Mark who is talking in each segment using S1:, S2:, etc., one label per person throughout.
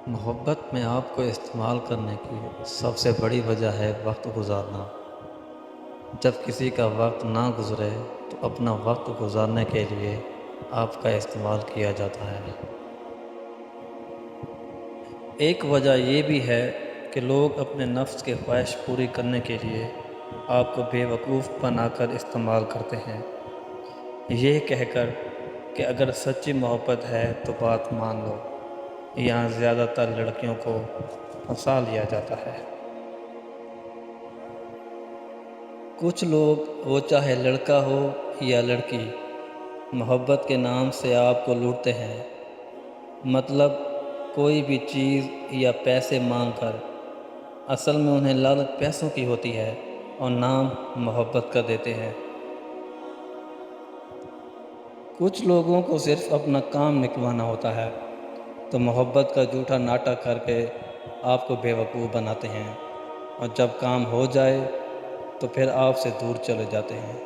S1: محبت میں آپ کو استعمال کرنے کی سب سے بڑی وجہ ہے وقت گزارنا۔ جب کسی کا وقت نہ گزرے تو اپنا وقت گزارنے کے لیے آپ کا استعمال کیا جاتا ہے۔ ایک وجہ یہ بھی ہے کہ لوگ اپنے نفس کے خواہش پوری کرنے کے لیے آپ کو بے وقوف بنا کر استعمال کرتے ہیں، یہ کہہ کر کہ اگر سچی محبت ہے تو بات مان لو۔ یہاں زیادہ تر لڑکیوں کو پھنسا لیا جاتا ہے۔ کچھ لوگ، وہ چاہے لڑکا ہو یا لڑکی، محبت کے نام سے آپ کو لوٹتے ہیں، مطلب کوئی بھی چیز یا پیسے مانگ کر۔ اصل میں انہیں لالچ پیسوں کی ہوتی ہے اور نام محبت کا دیتے ہیں۔ کچھ لوگوں کو صرف اپنا کام نکلوانا ہوتا ہے تو محبت کا جھوٹا ناٹک کر کے آپ کو بے وقوف بناتے ہیں، اور جب کام ہو جائے تو پھر آپ سے دور چلے جاتے ہیں۔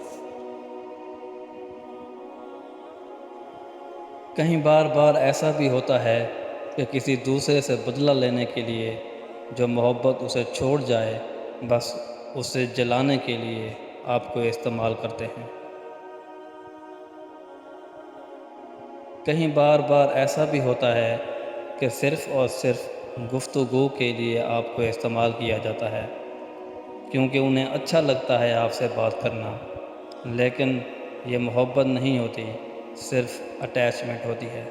S1: کہیں بار بار ایسا بھی ہوتا ہے کہ کسی دوسرے سے بدلہ لینے کے لیے جو محبت اسے چھوڑ جائے، بس اسے جلانے کے لیے آپ کو استعمال کرتے ہیں۔ کہیں بار بار ایسا بھی ہوتا ہے کہ صرف اور صرف گفتگو کے لیے آپ کو استعمال کیا جاتا ہے، کیونکہ انہیں اچھا لگتا ہے آپ سے بات کرنا، لیکن یہ محبت نہیں ہوتی، صرف اٹیچمنٹ ہوتی ہے۔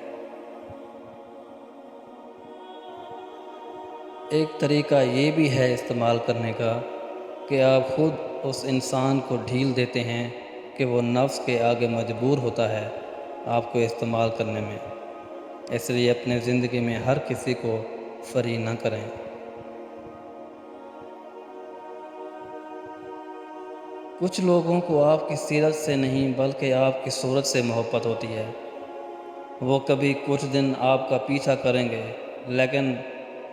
S1: ایک طریقہ یہ بھی ہے استعمال کرنے کا کہ آپ خود اس انسان کو ڈھیل دیتے ہیں کہ وہ نفس کے آگے مجبور ہوتا ہے آپ کو استعمال کرنے میں۔ اس لیے اپنے زندگی میں ہر کسی کو فری نہ کریں۔ کچھ لوگوں کو آپ کی سیرت سے نہیں بلکہ آپ کی صورت سے محبت ہوتی ہے۔ وہ کبھی کچھ دن آپ کا پیچھا کریں گے، لیکن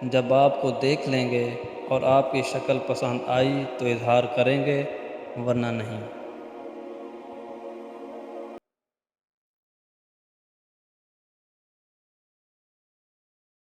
S1: جب آپ کو دیکھ لیں گے اور آپ کی شکل پسند آئی تو اظہار کریں گے، ورنہ نہیں۔